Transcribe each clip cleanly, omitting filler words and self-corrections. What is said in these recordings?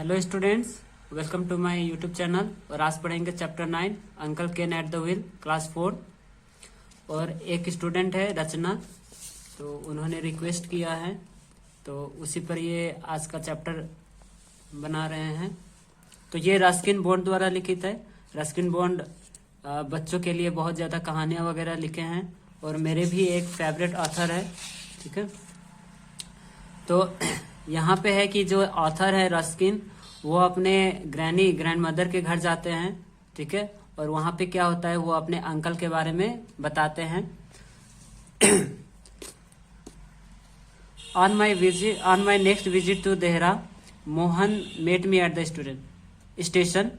Hello students, welcome to my YouTube channel. और आज पढ़ेंगे chapter 9 uncle Ken at the wheel, class 4। और एक स्टूडेंट है रचना, तो उन्होंने रिक्वेस्ट किया है, तो उसी पर ये आज का चैप्टर बना रहे हैं। तो ये रस्किन बॉन्ड द्वारा लिखित है। रस्किन बॉन्ड बच्चों के लिए बहुत ज़्यादा कहानियाँ वगैरह लिखे हैं और मेरे भी एक फेवरेट ऑथर है। ठीक है, तो यहाँ पे है कि जो ऑथर है रस्किन, वो अपने ग्रैंड मदर के घर जाते हैं। ठीक है, और वहाँ पे क्या होता है, वो अपने अंकल के बारे में बताते हैं। On my next visit to Dehra, Mohan met me at the station.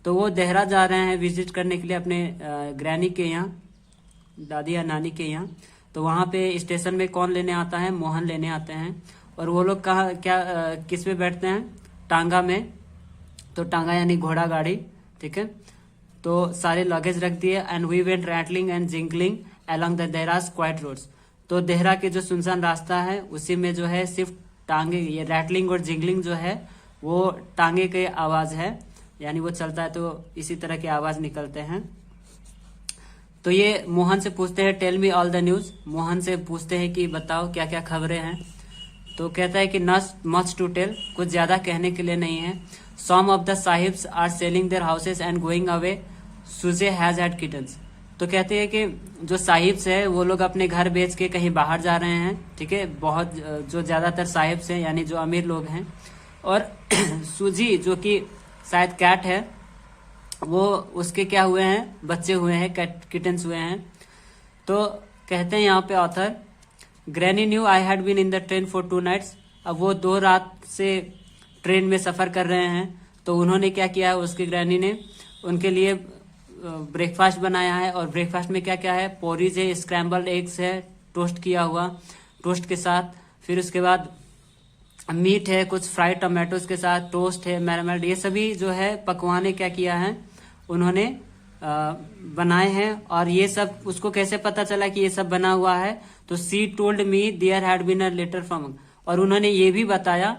तो वो देहरा जा रहे हैं विजिट करने के लिए अपने ग्रैनी के यहाँ, दादी या नानी के यहाँ। तो वहाँ पे स्टेशन में कौन लेने आता है, मोहन लेने आते हैं। और वो लोग किस में बैठते हैं, टांगा में। तो टांगा यानी घोड़ा गाड़ी। ठीक है, तो सारे लगेज रख दिए। And we went rattling and jingling along the Dehra's quiet roads. तो देहरा के जो सुनसान रास्ता है उसी में जो है सिर्फ टांगे, ये रैटलिंग और जिंगलिंग जो है वो टांगे के आवाज है, यानी वो चलता है तो इसी तरह के आवाज निकलते हैं। तो ये मोहन से पूछते हैं, tell me all the news. Mohan से पूछते हैं कि बताओ क्या क्या खबरें हैं। तो कहता है कि नॉट मच टू टेल, कुछ ज्यादा कहने के लिए नहीं है। Some of the sahibs are selling their houses and going away, Susie has had kittens. तो कहते हैं कि जो साहिब्स है वो लोग अपने घर बेच के कहीं बाहर जा रहे हैं। ठीक है, बहुत जो ज्यादातर साहिब्स हैं यानी जो अमीर लोग हैं। और सूजी जो कि शायद कैट है, वो उसके क्या हुए हैं, बच्चे हुए हैं, किटन्स हुए हैं। तो कहते हैं यहाँ पे author, granny knew I had been in the train for 2 nights. अब वो 2 रात से ट्रेन में सफर कर रहे हैं। तो उन्होंने क्या किया है, उसकी ग्रैनी ने उनके लिए ब्रेकफास्ट बनाया है। और ब्रेकफास्ट में क्या क्या है, पोरीज है, स्क्रैम्बल्ड एग्स है, टोस्ट किया हुआ, टोस्ट के साथ। फिर उसके बाद मीट है, कुछ फ्राइड टमाटोज के साथ, टोस्ट है, मैरिनेड, ये सभी जो है पकवाने क्या किया है, उन्होंने बनाए हैं। और ये सब उसको कैसे पता चला कि ये सब बना हुआ है, तो she told me there had been a letter from. और उन्होंने ये भी बताया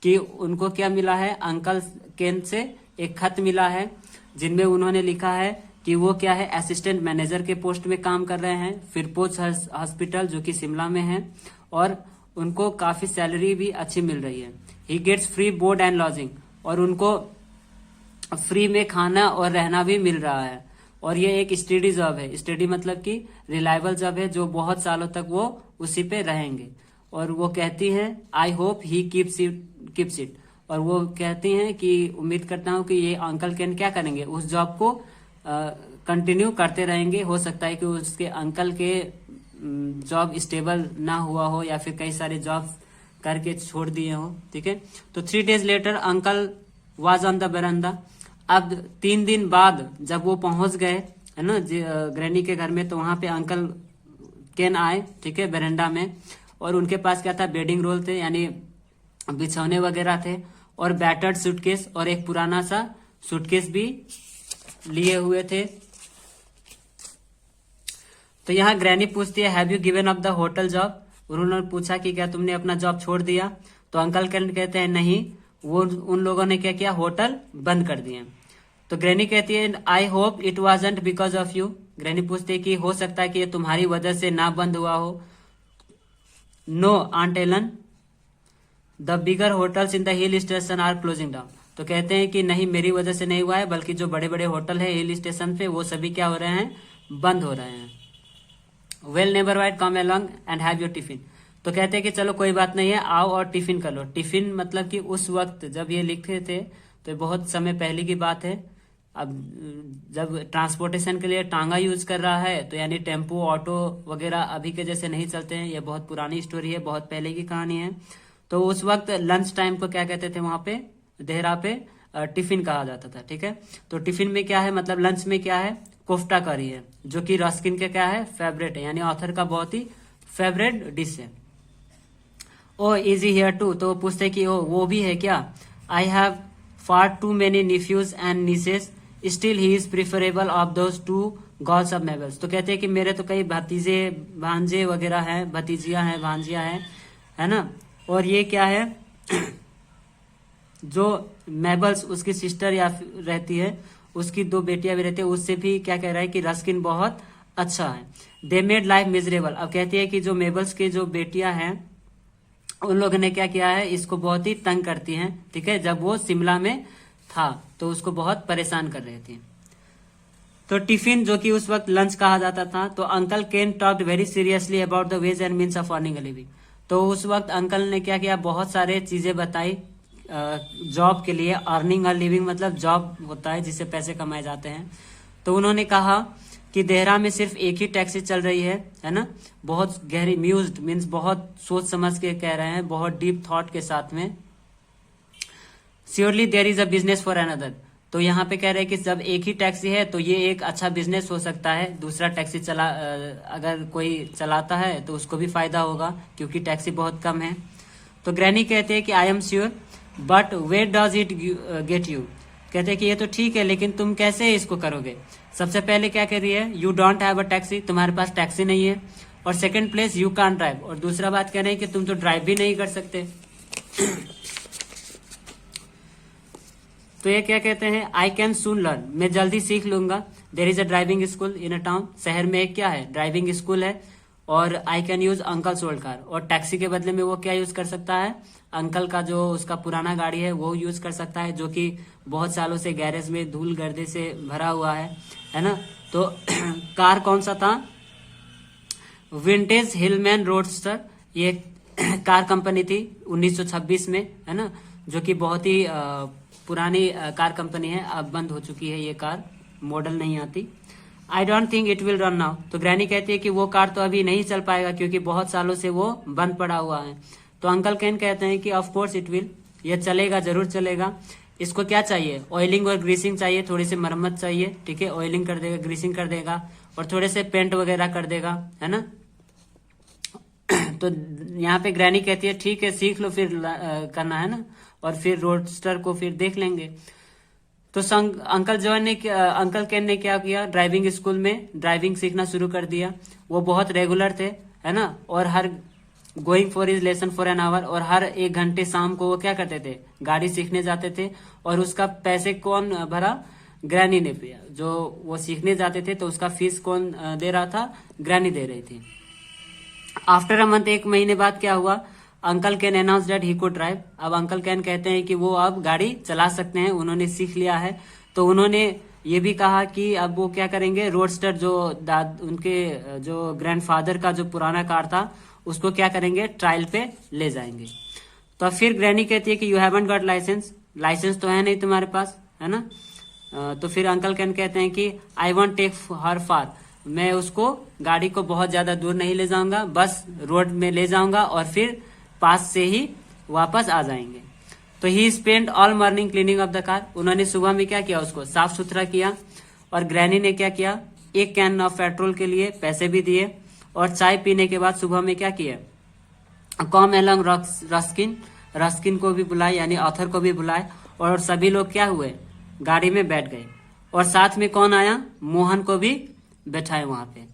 कि उनको क्या मिला है, अंकल केन से एक खत मिला है, जिनमें उन्होंने लिखा है कि वो क्या है, असिस्टेंट मैनेजर के पोस्ट में काम कर रहे हैं फिरपोज हॉस्पिटल जो कि शिमला में है। और उनको काफी सैलरी भी अच्छी मिल रही है। He gets free board and lodging, और उनको फ्री में खाना और रहना भी मिल रहा है। और ये एक स्टडी जॉब है, स्टडी मतलब कि रिलायबल जॉब है, जो बहुत सालों तक वो उसी पे रहेंगे। और वो कहती हैं, I hope he keeps it. और वो कहती हैं कि उम्मीद करता हूँ कि ये अंकल केन क्या करेंगे, उस जॉब को कंटिन्यू करते रहेंगे। हो सकता है कि उसके अंकल के जॉब स्टेबल ना हुआ हो, या फिर कई सारे जॉब करके छोड़ दिए हो। ठीक है, तो 3 days later uncle was on the बरामदा। अब 3 दिन बाद जब वो पहुंच गए है ना ग्रैनी के घर में, तो वहां पे अंकल केन आए। ठीक है, बरामदा में। और उनके पास क्या था, बेडिंग रोल थे, यानी बिछौने वगैरह थे, और बैटर्ड सूटकेस, और एक पुराना सा सूटकेस भी लिए हुए थे। तो यहाँ ग्रैनी पूछती है, have you given up the hotel job. उन्होंने पूछा कि क्या तुमने अपना जॉब छोड़ दिया। तो अंकल केन कहते हैं नहीं, वो उन लोगों ने क्या किया, होटल बंद कर दिए। तो ग्रैनी कहती है, I hope it wasn't because of you. Granny पूछती है कि हो सकता है कि ये तुम्हारी वजह से ना बंद हुआ हो। No aunt Ellen, the bigger hotels in the hill station are closing down. तो कहते हैं कि नहीं, मेरी वजह से नहीं हुआ है, बल्कि जो बड़े बड़े होटल है हिल स्टेशन पे, वो सभी क्या हो रहे हैं, बंद हो रहे हैं। Well neighbour white come along and have your tiffin. तो कहते हैं कि चलो कोई बात नहीं है, आओ और टिफिन कर लो। टिफिन मतलब कि उस वक्त जब ये लिखे थे तो बहुत समय पहले की बात है। अब जब ट्रांसपोर्टेशन के लिए टांगा यूज कर रहा है, तो यानी टेम्पो, ऑटो वगैरह अभी के जैसे नहीं चलते हैं। ये बहुत पुरानी स्टोरी है, बहुत पहले की कहानी है। तो उस वक्त लंच टाइम को क्या कहते थे वहां पे देहरा पे, टिफिन कहा जाता था। ठीक है, तो टिफिन में क्या है, मतलब लंच में क्या है, कोफ्ता करी है, जो कि रस्किन के क्या है, फेवरेट है, यानी ऑथर का बहुत ही फेवरेट डिश है। Oh is he here too. तो पूछते कि वो भी है क्या। I have far too many nephews and nieces, still he is preferable of those 2 gods of Mabel's. तो कहते हैं कि मेरे तो कई भतीजे भांजे वगैरह हैं, भतीजियां हैं, भांजियां हैं, है ना। और ये क्या है जो मेबल्स उसकी सिस्टर या रहती है, उसकी 2 बेटियां भी रहती है, उससे भी क्या कह रहा है कि रस्किन बहुत अच्छा है। They made life miserable. अब कहती है कि जो मेबल्स की जो बेटियां हैं उन लोगों ने क्या किया है, इसको बहुत ही तंग करती हैं, ठीक है। जब वो शिमला में था तो उसको बहुत परेशान कर रहे थे। तो टिफिन, जो कि उस वक्त लंच कहा जाता था, तो uncle Ken talked very seriously about the ways and means of earning a living. तो उस वक्त अंकल ने क्या किया, बहुत सारे चीजें बताई जॉब के लिए। अर्निंग अ लिविंग मतलब जॉब होता है जिससे पैसे कमाए जाते हैं। तो उन्होंने कहा कि देहरा में सिर्फ एक ही टैक्सी चल रही है ना। बहुत गहरी म्यूज्ड मीन्स बहुत सोच समझ के कह रहे हैं, बहुत डीप थॉट के साथ में। Surely there is a business for another. तो यहाँ पे कह रहे हैं कि जब एक ही टैक्सी है तो ये एक अच्छा बिजनेस हो सकता है। दूसरा टैक्सी अगर कोई चलाता है तो उसको भी फायदा होगा, क्योंकि टैक्सी बहुत कम है। तो ग्रैनी कहते हैं कि I am sure, but where does it get you. कहते हैं कि ये तो ठीक है, लेकिन तुम कैसे इसको करोगे। सबसे पहले क्या कह रही है, you don't have a taxi, तुम्हारे पास टैक्सी नहीं है। और second place, you can't drive. और दूसरा बात कह रहे हैं कि तुम तो ड्राइव भी नहीं कर सकते। तो ये क्या कहते हैं, आई कैन सून लर्न, मैं जल्दी सीख लूंगा। There is a driving school in a town, शहर में एक क्या है, ड्राइविंग स्कूल है। और I can use uncle's old car, और टैक्सी के बदले में वो क्या यूज कर सकता है, अंकल का जो उसका पुराना गाड़ी है वो यूज कर सकता है, जो कि बहुत सालों से गैरेज में धूल गर्दे से भरा हुआ है ना। तो कार कौन सा था, विंटेज हिलमैन रोडस्टर, ये कार कंपनी थी 1926 में, है ना, जो कि बहुत ही पुरानी कार कंपनी है। अब बंद हो चुकी है ये कार, मॉडल नहीं आती। I don't think it will run now. तो ग्रैनी कहती है कि वो कार तो अभी नहीं चल पाएगा, क्योंकि बहुत सालों से वो बंद पड़ा हुआ है। तो अंकल केन कहते हैं कि ऑफ कोर्स इट विल, ये चलेगा, जरूर चलेगा। इसको क्या चाहिए, ऑयलिंग और ग्रीसिंग चाहिए, थोड़ी सी मरम्मत चाहिए, ठीक है। ऑयलिंग कर देगा, ग्रीसिंग कर देगा, और थोड़े से पेंट वगैरह कर देगा, है ना। तो यहाँ पे ग्रैनी कहती है ठीक है, सीख लो, फिर करना है ना, और फिर रोडस्टर को फिर देख लेंगे। तो अंकल केन ने क्या किया, ड्राइविंग स्कूल में ड्राइविंग सीखना शुरू कर दिया। वो बहुत रेगुलर थे, है ना, और हर going for his lesson for an hour, और हर 1 घंटे शाम को वो क्या करते थे, गाड़ी सीखने जाते थे। और उसका पैसे कौन भरा, ग्रैनी ने पिया। जो वो सीखने जाते थे तो उसका फीस कौन दे रहा था, ग्रैनी दे रही थी। आफ्टर अ मंथ, 1 महीने बाद क्या हुआ, uncle can announce that he could drive. अब अंकल कैन कहते हैं कि वो अब गाड़ी चला सकते हैं, उन्होंने सीख लिया है। तो उन्होंने ये भी कहा कि अब वो क्या करेंगे, रोडस्टर जो उनके जो ग्रैंडफादर का जो पुराना कार था उसको क्या करेंगे, ट्रायल पे ले जाएंगे। तो फिर ग्रैनी कहती है कि you haven't got licence, licence तो है नहीं तुम्हारे पास, है ना। तो फिर अंकल कैन कहते हैं कि आई वॉन्ट टेक हर फार, मैं उसको गाड़ी को बहुत ज्यादा दूर नहीं ले जाऊंगा, बस रोड में ले जाऊंगा और फिर पास से ही वापस आ जाएंगे। तो he spend all morning cleaning of the car, उन्होंने सुबह में क्या किया, उसको साफ सुथरा किया। और ग्रैनी ने क्या किया, 1 कैन ऑफ पेट्रोल के लिए पैसे भी दिए। और चाय पीने के बाद सुबह में क्या किया, कॉम एलॉन्ग रस्किन को भी बुलाए, यानी ऑथर को भी बुलाए। और सभी लोग क्या हुए, गाड़ी में बैठ गए। और साथ में कौन आया, मोहन को भी बैठाए वहां पे।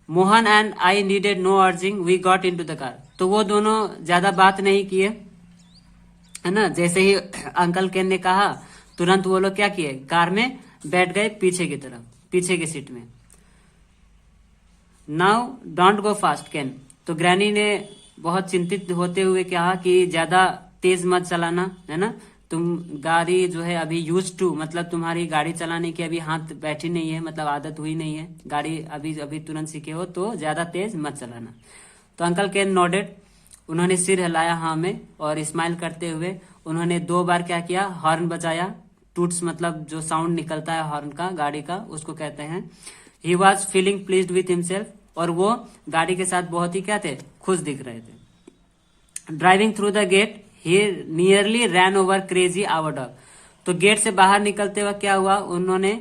Mohan and I needed no urging, we got into the car. तो वो दोनों ज्यादा बात नहीं किए, है ना। जैसे ही अंकल केन ने कहा तुरंत वो लोग क्या किए, कार में बैठ गए पीछे की तरफ, पीछे की सीट में। Now don't go fast can. तो ग्रैनी ने बहुत चिंतित होते हुए कहा कि ज्यादा तेज मत चलाना, है ना। तुम गाड़ी जो है अभी यूज टू, मतलब तुम्हारी गाड़ी चलाने की अभी हाथ बैठी नहीं है, मतलब आदत हुई नहीं है, गाड़ी अभी अभी तुरंत सीखे हो, तो ज्यादा तेज मत चलाना। तो अंकल केन नॉडेड, उन्होंने सिर हिलाया हाँ में, और स्माइल करते हुए उन्होंने 2 बार क्या किया, हॉर्न बजाया। टूट्स मतलब जो साउंड निकलता है हॉर्न का, गाड़ी का, उसको कहते हैं। He was feeling pleased with himself, और वो गाड़ी के साथ बहुत ही क्या थे, खुश दिख रहे थे। Driving through the gate he nearly ran over crazy our dog. तो गेट से बाहर निकलते वक्त क्या हुआ, उन्होंने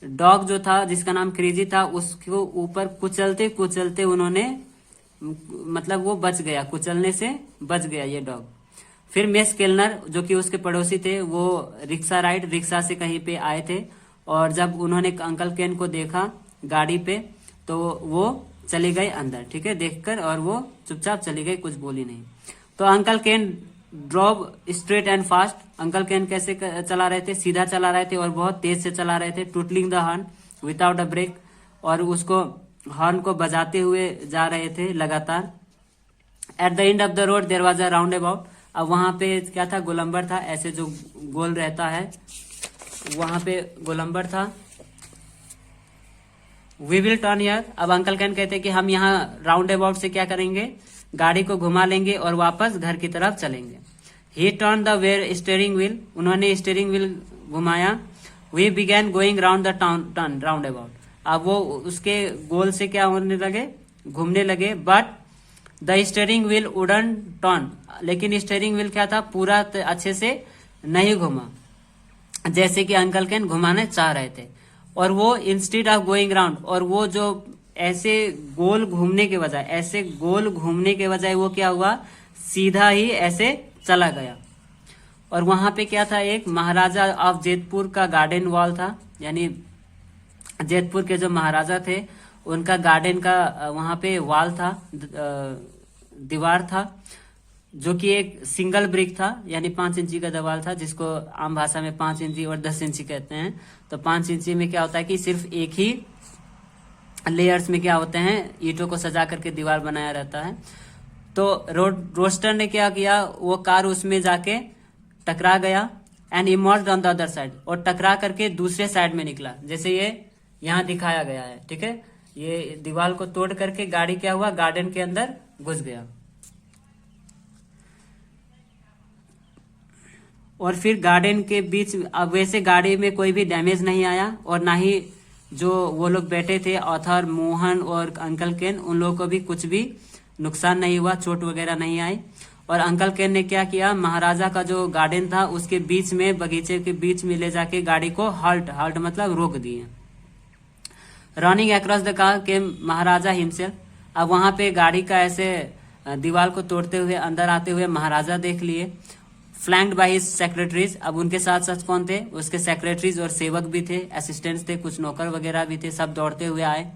डॉग जो था जिसका नाम क्रेजी था उसको ऊपर कुचलते कुचलते उन्होंने, मतलब वो बच गया, कुचलने से बच गया ये डॉग। फिर मेस केलनर जो कि उसके पड़ोसी थे, वो रिक्शा से कहीं पे आए थे। और जब उन्होंने अंकल केन को देखा गाड़ी पे, तो वो चले गए अंदर, ठीक है, देखकर, और वो चुपचाप चली गई, कुछ बोली नहीं। तो uncle Ken drove straight and fast, uncle Ken कैसे चला रहे थे, सीधा चला रहे थे और बहुत तेज से चला रहे थे। Tootling the horn without a break, और उसको हॉर्न को बजाते हुए जा रहे थे लगातार। At the end of the road there was a roundabout, अब वहां पे क्या था, गोलंबर था, ऐसे जो गोल रहता है वहां पे गोलंबर था। वी विल टर्न हियर, अब अंकल कैन कहते हैं कि हम यहाँ राउंड अबाउट से क्या करेंगे, गाड़ी को घुमा लेंगे और वापस घर की तरफ चलेंगे। He turn the where steering wheel, उन्होंने स्टीयरिंग व्हील घुमाया। We began going round the turn roundabout, अब वो उसके गोल से क्या होने लगे, घूमने लगे। But the steering wheel wouldn't turn, लेकिन स्टीयरिंग व्हील क्या था, पूरा अच्छे से नहीं घुमा जैसे कि अंकल कैन घुमाने चाह रहे थे। और वो इंस्टेड ऑफ गोइंग राउंड, और वो जो ऐसे गोल घूमने के बजाय, ऐसे गोल घूमने के बजाय वो क्या हुआ, सीधा ही ऐसे चला गया। और वहां पे क्या था, एक महाराजा ऑफ जेतपुर का गार्डन वॉल था, यानी जेतपुर के जो महाराजा थे उनका गार्डन का वहां पे वॉल था, दीवार था, जो कि एक सिंगल ब्रिक था, यानी 5 इंची का दीवार था, जिसको आम भाषा में 5 इंची और 10 इंची कहते हैं। तो 5 इंची में क्या होता है कि सिर्फ एक ही लेयर्स में क्या होते हैं, ईंटों को सजा करके दीवार बनाया रहता है। तो रोस्टर ने क्या किया, वो कार उसमें जाके टकरा गया। And emerged on the other side, और टकरा करके दूसरे साइड में निकला, जैसे ये यहाँ दिखाया गया है। ठीक है, ये दीवार को तोड़ करके गाड़ी क्या हुआ, गार्डन के अंदर घुस गया। और फिर गार्डन के बीच, अब वैसे गाड़ी में कोई भी डैमेज नहीं आया, और ना ही जो वो लोग बैठे थे ऑथर, मोहन और अंकल केन, उन लोगों को भी कुछ भी नुकसान नहीं हुआ, चोट वगैरह नहीं आई। और अंकल केन ने क्या किया, महाराजा का जो गार्डन था उसके बीच में, बगीचे के बीच में ले जाके गाड़ी को हॉल्ट मतलब रोक दिए। रनिंग अक्रॉस द कार के महाराजा हिमसेल्फ, अब वहां पे गाड़ी का ऐसे दीवार को तोड़ते हुए अंदर आते हुए महाराजा देख लिए। फ्लैंक्ड बाय हिज सेक्रेटरीज, अब उनके साथ साथ कौन थे, उसके सेक्रेटरीज और सेवक भी थे, असिस्टेंट्स थे, कुछ नौकर वगैरह भी थे, सब दौड़ते हुए आए।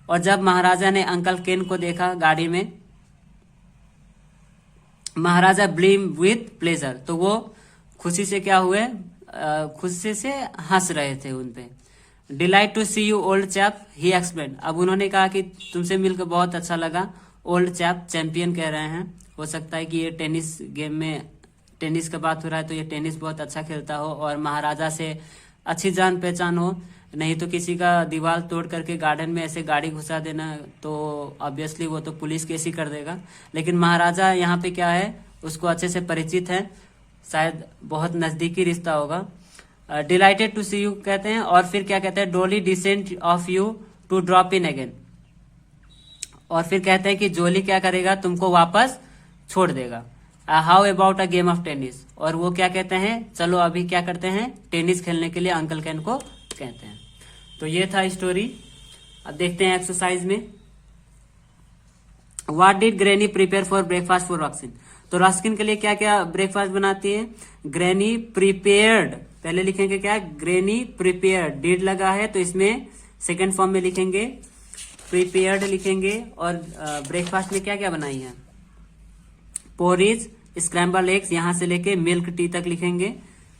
और जब महाराजा ने अंकल केन को देखा गाड़ी में, महाराजा ब्लीम विथ प्लेजर, तो वो खुशी से क्या हुए, खुशी से हंस रहे थे उनपे। Delight to see you old chap, he explain, अब उन्होंने कहा कि तुमसे मिलकर बहुत अच्छा लगा। ओल्ड चैप चैंपियन कह रहे हैं, हो सकता है कि ये टेनिस गेम में, टेनिस का बात हो रहा है तो ये टेनिस बहुत अच्छा खेलता हो और महाराजा से अच्छी जान पहचान हो। नहीं तो किसी का दीवार तोड़ करके गार्डन में ऐसे गाड़ी घुसा देना तो ऑब्वियसली वो तो पुलिस केस ही कर देगा। लेकिन महाराजा यहाँ पे क्या है, उसको अच्छे से परिचित है, शायद बहुत नजदीकी रिश्ता होगा। डिलाइटेड टू सी यू कहते हैं, और फिर क्या कहते हैं, jolly decent of you to drop in again, और फिर कहते हैं कि जोली क्या करेगा, तुमको वापस छोड़ देगा। How about a game of tennis, और वो क्या कहते हैं, चलो अभी क्या करते हैं, टेनिस खेलने के लिए अंकल कैन को कहते हैं। तो ये था स्टोरी। अब देखते हैं एक्सरसाइज में। What did granny prepare for breakfast for Ruskin, तो रस्किन के लिए क्या क्या ब्रेकफास्ट बनाती है, ग्रैनी प्रिपेयर्ड, पहले लिखेंगे क्या, ग्रैनी प्रिपेयर्ड, डिड लगा है तो इसमें सेकेंड फॉर्म में लिखेंगे, प्रिपेयर्ड लिखेंगे। और ब्रेकफास्ट में क्या क्या बनाई है, पोरिज, स्क्रैम्बल एग्स, यहां से लेके मिल्क टी तक लिखेंगे।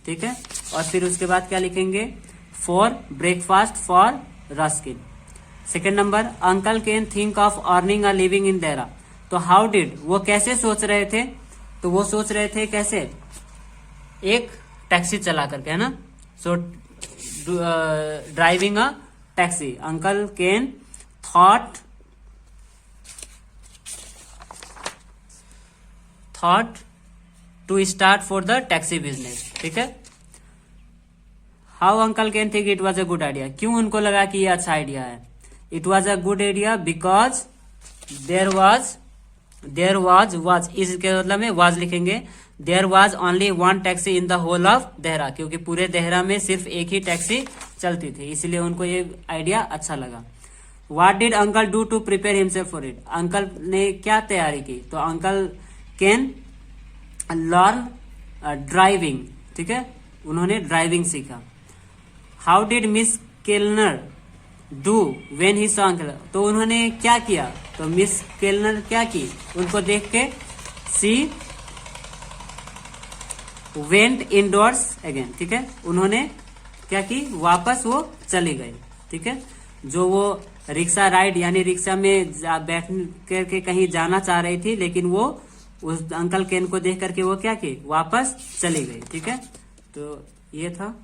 ठीक है, और फिर उसके बाद क्या लिखेंगे, for breakfast for Ruskin. Second number, uncle Ken think of earning a living in Dehra, तो हाउ डिड, वो कैसे सोच रहे थे, तो वो सोच रहे थे कैसे, एक टैक्सी चला करके, है ना। So driving a taxi, uncle Ken thought to start for the taxi business. ठीक है, how uncle Ken think it was a good idea, क्यों उनको लगा कि ये अच्छा आइडिया है। It was a good idea because there was, इसके मतलब में वाज लिखेंगे, there was only one taxi in the whole of Dehra, क्योंकि पूरे देहरा में सिर्फ एक ही टैक्सी चलती थी, इसलिए उनको ये आइडिया अच्छा लगा। What did uncle do to prepare himself for it, uncle ने क्या तैयारी की, तो अंकल कैन लर्न ड्राइविंग। ठीक है, उन्होंने ड्राइविंग सीखा। How did miss Kellner do when he saw uncle, तो उन्होंने क्या किया, तो मिस केलनर क्या की, उनको देख के सी वेंट इंडोर्स अगेन, ठीक है, उन्होंने क्या की, वापस वो चले गए, ठीक है। जो वो रिक्शा राइड यानी रिक्शा में बैठ करके कहीं जाना चाह रही थी, लेकिन वो उस अंकल केन को देख करके वो क्या की, वापस चले गए, ठीक है। तो ये था।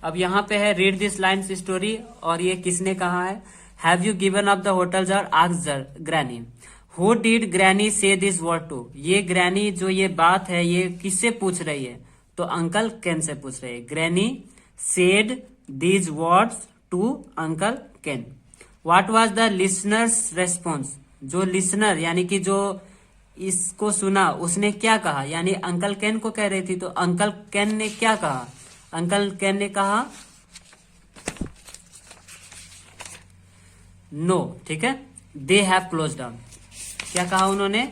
अब यहाँ पे है रीड दिस लाइन्स स्टोरी, और ये किसने कहा है। Have you given up the hotel jar asked granny, who did granny से दिस वर्ड टू। ये ग्रैनी जो ये बात है ये किससे पूछ रही है, तो अंकल केन से पूछ रही है। Granny said these words to uncle Ken. What was the listener's response, जो लिसनर यानी कि जो इसको सुना उसने क्या कहा, यानी अंकल केन को कह रही थी, तो अंकल केन ने क्या कहा। अंकल केन ने कहा नो, ठीक है, दे हैव क्लोज डाउन। क्या कहा उन्होंने,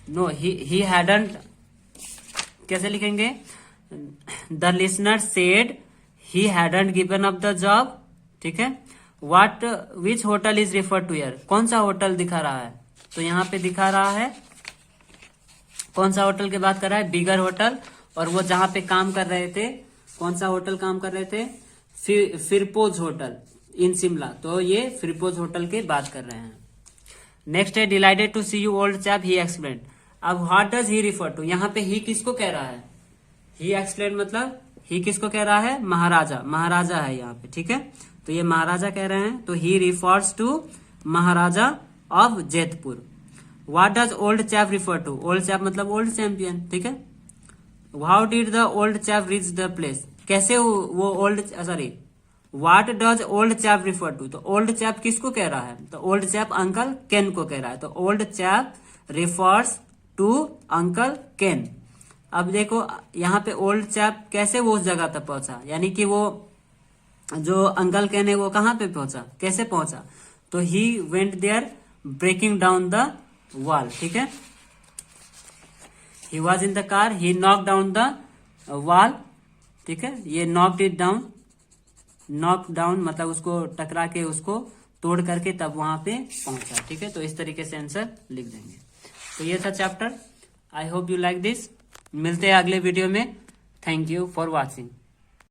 नो ही हैडंट, कैसे लिखेंगे, the listener said he hadn't given up the job, ठीक है। What which hotel is refer to here, कौन सा होटल दिखा रहा है, तो यहाँ पे दिखा रहा है कौन सा होटल की बात कर रहा है, बिगर होटल। और वो जहां पे काम कर रहे थे, कौन सा होटल काम कर रहे थे, फिरपोज होटल इन शिमला, तो ये फिरपोज होटल की बात कर रहे हैं। नेक्स्ट है delighted to see you old chap, he explain. अब what does he refer to, यहाँ पे ही किसको कह रहा है, ही एक्सप्लेन मतलब ही किसको कह रहा है, महाराजा, महाराजा है यहाँ पे, ठीक है। तो ये महाराजा कह रहे हैं, तो he refers to Maharaja of Jaitpur. What does old chap refer to, old chap मतलब ओल्ड चैंपियन, ठीक है। How did the old chap reach the place, कैसे वो old, sorry, what does old chap refer to, तो ओल्ड चैप किसको कह रहा है, तो ओल्ड चैप अंकल केन को कह रहा है, तो old chap refers to uncle Ken. अब देखो यहाँ पे ओल्ड चैप कैसे वो उस जगह तक पहुंचा, यानी कि वो जो अंकल केन है वो कहाँ पे पहुंचा, कैसे पहुंचा, तो he went there breaking down the wall, ठीक है। He was in the car, he knock down the wall, ठीक है। ये knocked it down, knock down मतलब उसको टकरा के उसको तोड़ करके तब वहां पे पहुंचा, ठीक है। तो इस तरीके से आंसर लिख देंगे। तो ये था chapter. I hope you like this. मिलते हैं अगले वीडियो में। Thank you for watching.